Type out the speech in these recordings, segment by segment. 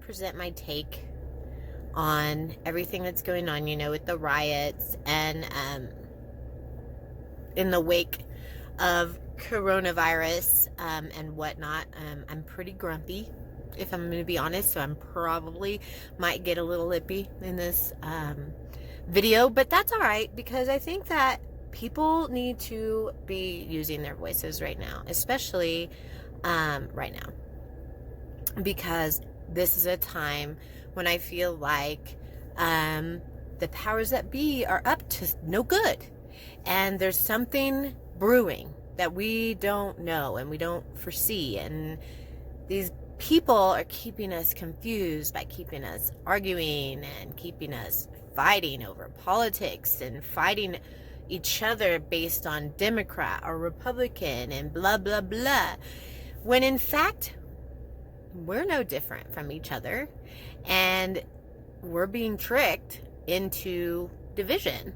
present my take on everything that's going on, with the riots and in the wake of coronavirus and whatnot. I'm pretty grumpy, if I'm going to be honest, so I'm probably might get a little lippy in this video, but that's all right, because I think that people need to be using their voices right now, especially right now, because this is a time when I feel like the powers that be are up to no good, and there's something brewing that we don't know and we don't foresee, and these people are keeping us confused by keeping us arguing and keeping us fighting over politics and fighting each other based on Democrat or Republican and blah blah blah, when in fact we're no different from each other, and we're being tricked into division,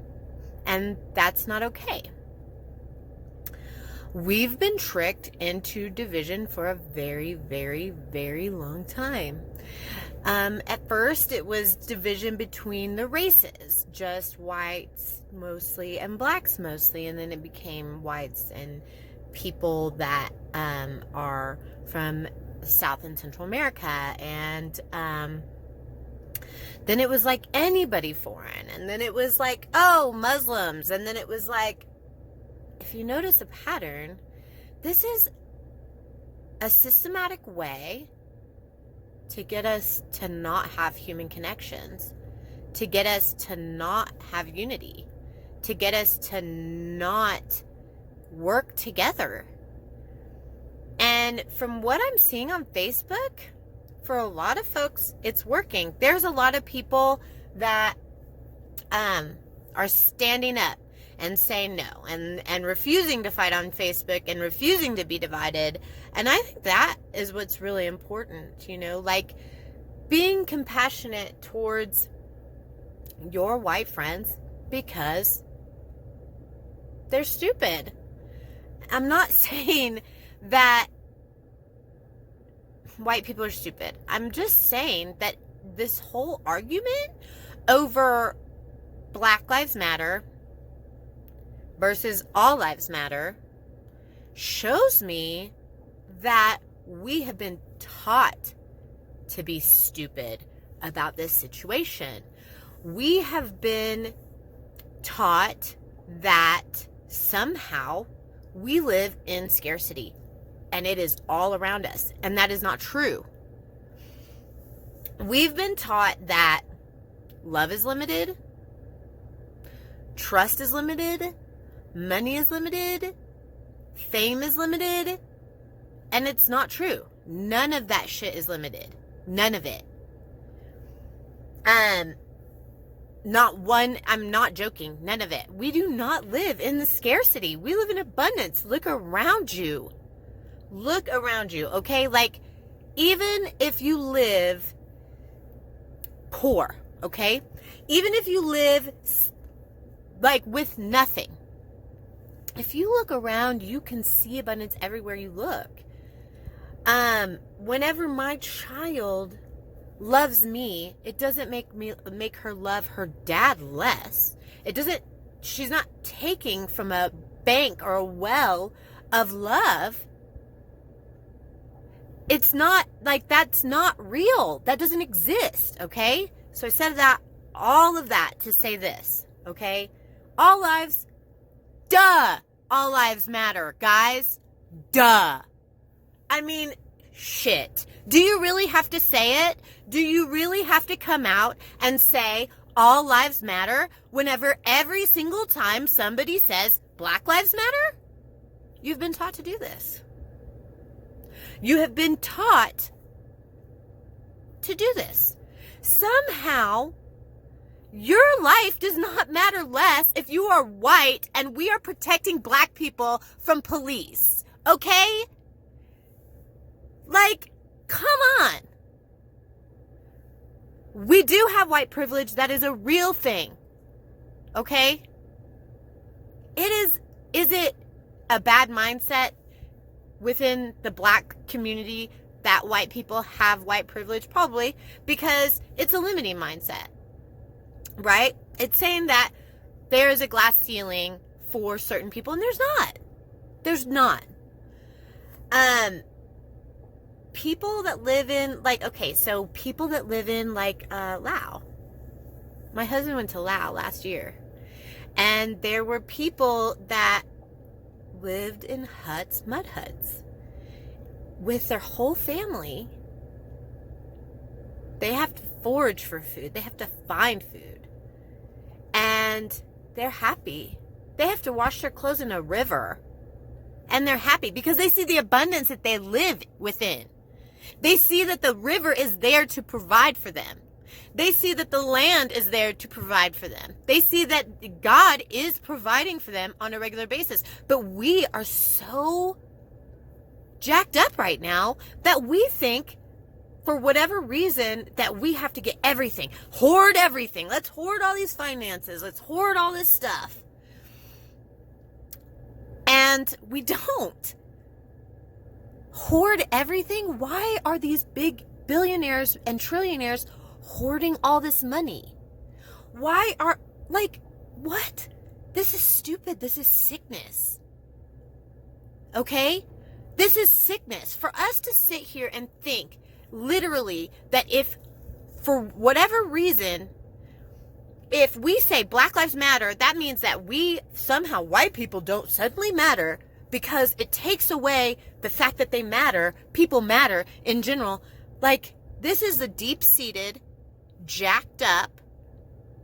and that's not okay. We've been tricked into division for a very, very, very long time. At first, it was division between the races, just whites mostly and blacks mostly, and then it became whites and people that are from South and Central America, and then it was like anybody foreign, and then it was like, oh, Muslims, and then it was like, if you notice a pattern, this is a systematic way to get us to not have human connections, to get us to not have unity, to get us to not work together. And from what I'm seeing on Facebook, for a lot of folks, it's working. There's a lot of people that are standing up and saying no, and refusing to fight on Facebook and refusing to be divided. And I think that is what's really important, like being compassionate towards your white friends because they're stupid. I'm not saying that white people are stupid. I'm just saying that this whole argument over Black Lives Matter versus All Lives Matter shows me that we have been taught to be stupid about this situation. We have been taught that somehow we live in scarcity and it is all around us, and that is not true. We've been taught that love is limited, trust is limited, money is limited, fame is limited, and it's not true. None of that shit is limited. None of it. Not one, I'm not joking, none of it. We do not live in the scarcity. We live in abundance. Look around you. Look around you, okay? Like, even if you live poor, okay? Even if you live like with nothing, if you look around, you can see abundance everywhere you look. Whenever my child loves me, it doesn't make her love her dad less. She's not taking from a bank or a well of love. It's not like, that's not real. That doesn't exist, okay? So I said all of that to say this, okay? All lives matter, guys. Duh. I mean, shit. Do you really have to say it? Do you really have to come out and say all lives matter whenever every single time somebody says Black Lives Matter? You've been taught to do this. You have been taught to do this. Somehow, your life does not matter less if you are white and we are protecting black people from police. Okay? Like, come on. We do have white privilege. That is a real thing. Okay? Is it a bad mindset within the black community that white people have white privilege? Probably, because it's a limiting mindset, right? It's saying that there is a glass ceiling for certain people, and there's not. There's not. People that live in, like, okay, so people that live in, like, Laos. My husband went to Laos last year, and there were people that lived in huts, mud huts, with their whole family. They have to forage for food. They have to find food. And they're happy. They have to wash their clothes in a river. And they're happy because they see the abundance that they live within. They see that the river is there to provide for them. They see that the land is there to provide for them. They see that God is providing for them on a regular basis. But we are so jacked up right now that we think, for whatever reason, that we have to get everything. Hoard everything. Let's hoard all these finances. Let's hoard all this stuff. And we don't. Hoard everything? Why are these big billionaires and trillionaires hoarding all this money? Why are, like, what? This is stupid. This is sickness. Okay? This is sickness. For us to sit here and think, literally, that if, for whatever reason, if we say Black Lives Matter, that means that we, somehow, white people don't suddenly matter, because it takes away the fact that they matter. People matter in general. Like, this is a deep-seated, jacked up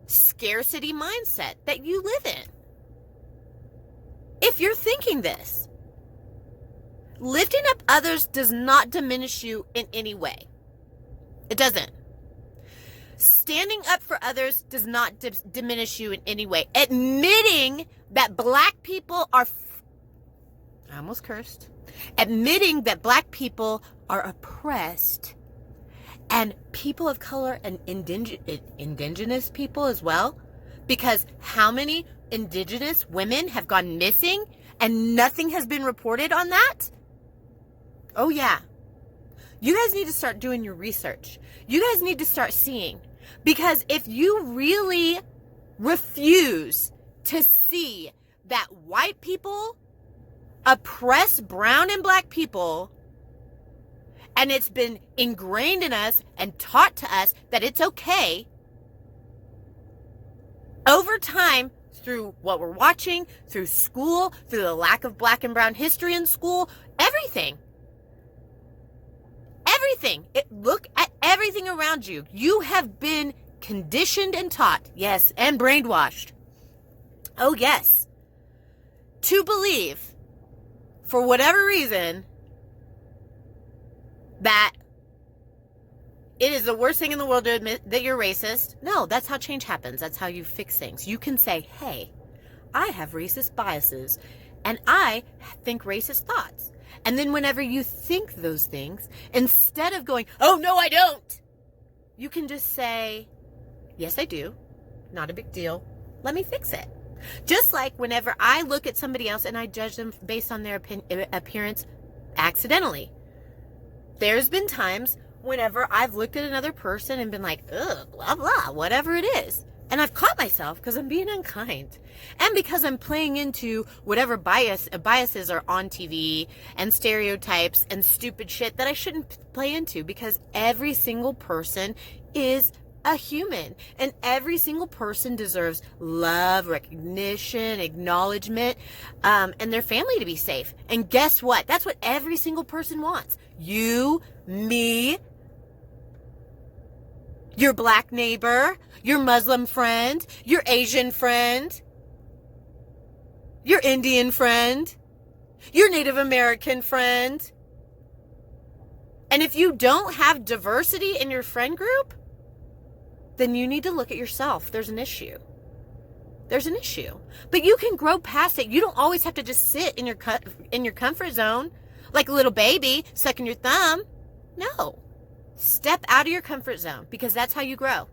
scarcity mindset that you live in. If you're thinking this, lifting up others does not diminish you in any way. It doesn't. Standing up for others does not diminish you in any way. Admitting that black people are, I almost cursed. Admitting that black people are oppressed, and people of color and indigenous people as well, because how many indigenous women have gone missing and nothing has been reported on that? Oh yeah. You guys need to start doing your research. You guys need to start seeing, because if you really refuse to see that white people oppress brown and black people, and it's been ingrained in us and taught to us that it's okay, over time, through what we're watching, through school, through the lack of black and brown history in school, everything. Look at everything around you. You have been conditioned and taught, yes, and brainwashed. Oh, yes. To believe, for whatever reason, that it is the worst thing in the world to admit that you're racist. No, that's how change happens. That's how you fix things. You can say, hey, I have racist biases, and I think racist thoughts. And then whenever you think those things, instead of going, oh, no, I don't, you can just say, yes, I do. Not a big deal. Let me fix it. Just like whenever I look at somebody else and I judge them based on their appearance accidentally. There's been times whenever I've looked at another person and been like, ugh, blah, blah, whatever it is. And I've caught myself because I'm being unkind. And because I'm playing into whatever biases are on TV and stereotypes and stupid shit that I shouldn't play into, because every single person is a human, and every single person deserves love, recognition, acknowledgement, and their family to be safe. And guess what? That's what every single person wants. You, me, your black neighbor, your Muslim friend, your Asian friend, your Indian friend, your Native American friend. And if you don't have diversity in your friend group, then you need to look at yourself. There's an issue. There's an issue. But you can grow past it. You don't always have to just sit in your comfort zone like a little baby sucking your thumb. No. Step out of your comfort zone, because that's how you grow.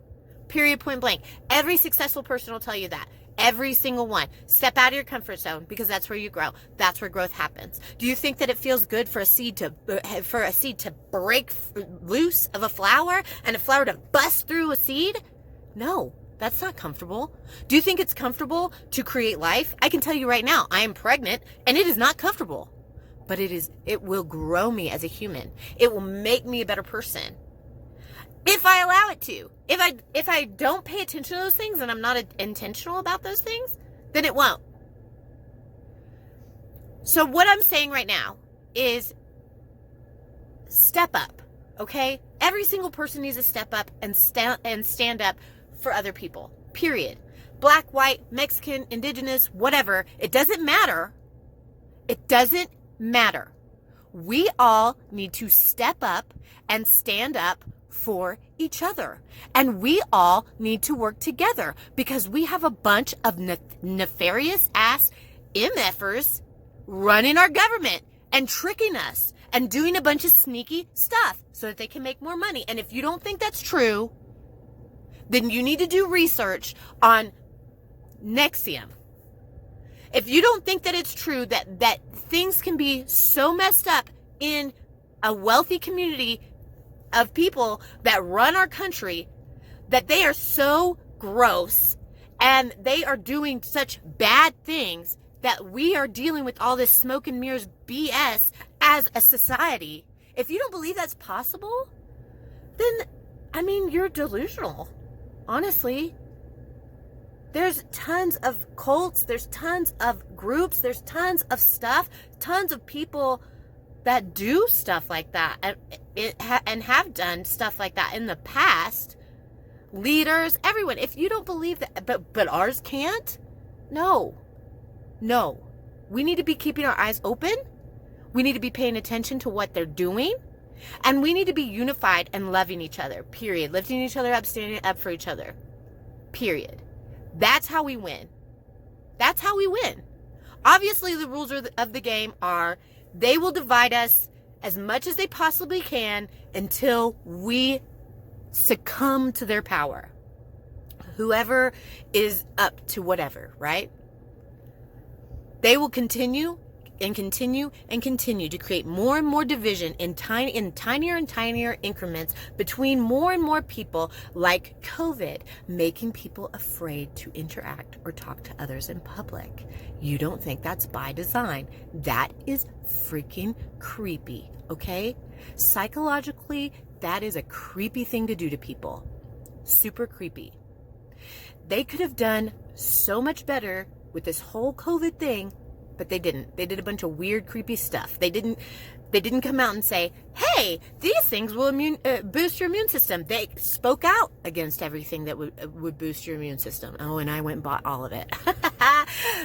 Period, point blank. Every successful person will tell you that. Every single one. Step out of your comfort zone, because that's where you grow. That's where growth happens. Do you think that it feels good for a seed to break loose of a flower and a flower to bust through a seed? No, that's not comfortable. Do you think it's comfortable to create life? I can tell you right now, I am pregnant and it is not comfortable. But it will grow me as a human. It will make me a better person. If I allow it to. If I don't pay attention to those things and I'm not intentional about those things, then it won't. So what I'm saying right now is step up, okay? Every single person needs to step up and stand up for other people, period. Black, white, Mexican, indigenous, whatever. It doesn't matter. It doesn't matter. We all need to step up and stand up for each other. And we all need to work together, because we have a bunch of nefarious ass MFers running our government and tricking us and doing a bunch of sneaky stuff so that they can make more money. And if you don't think that's true, then you need to do research on NXIVM. If you don't think that it's true that things can be so messed up in a wealthy community of people that run our country, that they are so gross and they are doing such bad things, that we are dealing with all this smoke and mirrors BS as a society. If you don't believe that's possible, then, I mean, you're delusional. Honestly. There's tons of cults, there's tons of groups, there's tons of stuff, tons of people that do stuff like that and have done stuff like that in the past. Leaders, everyone. If you don't believe that, but ours can't? No. We need to be keeping our eyes open. We need to be paying attention to what they're doing. And we need to be unified and loving each other, period. Lifting each other up, standing up for each other, period. That's how we win. That's how we win. Obviously, the rules of the game are they will divide us as much as they possibly can until we succumb to their power. Whoever is up to whatever, right? They will continue and continue and continue to create more and more division in tinier and tinier increments between more and more people, like COVID, making people afraid to interact or talk to others in public. You don't think that's by design. That is freaking creepy, okay? Psychologically, that is a creepy thing to do to people. Super creepy. They could have done so much better with this whole COVID thing, but they didn't. They did a bunch of weird, creepy stuff. They didn't come out and say, hey, these things will boost your immune system. They spoke out against everything that would boost your immune system. Oh, and I went and bought all of it.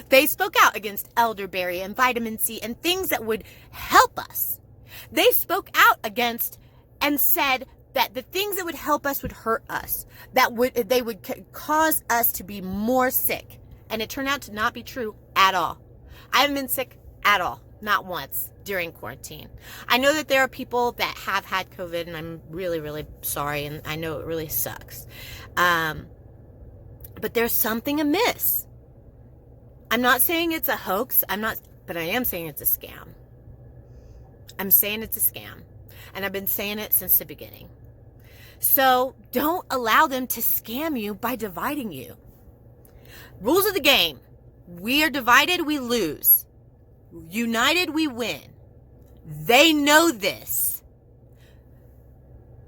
They spoke out against elderberry and vitamin C and things that would help us. They spoke out against and said that the things that would help us would hurt us. They would cause us to be more sick. And it turned out to not be true at all. I haven't been sick at all. Not once during quarantine. I know that there are people that have had COVID, and I'm really, really sorry, and I know it really sucks. But there's something amiss. I'm not saying it's a hoax. But I am saying it's a scam. I'm saying it's a scam. And I've been saying it since the beginning. So don't allow them to scam you by dividing you. Rules of the game. We are divided, we lose. United, we win. They know this.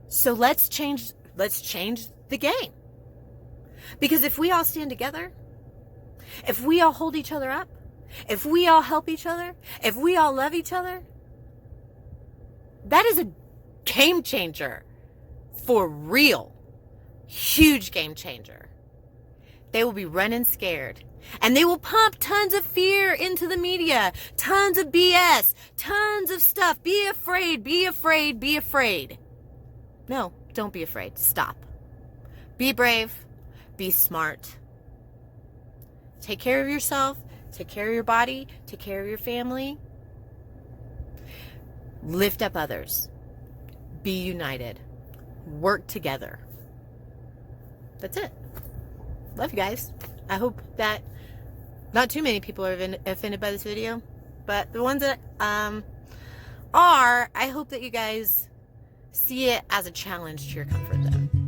So let's change the game. Because if we all stand together, if we all hold each other up, if we all help each other, if we all love each other, that is a game changer. For real. Huge game changer. They will be running scared. And they will pump tons of fear into the media. Tons of BS. Tons of stuff. Be afraid. Be afraid. Be afraid. No, don't be afraid. Stop. Be brave. Be smart. Take care of yourself. Take care of your body. Take care of your family. Lift up others. Be united. Work together. That's it. Love you guys. I hope that not too many people are offended by this video, but the ones that are, I hope that you guys see it as a challenge to your comfort zone.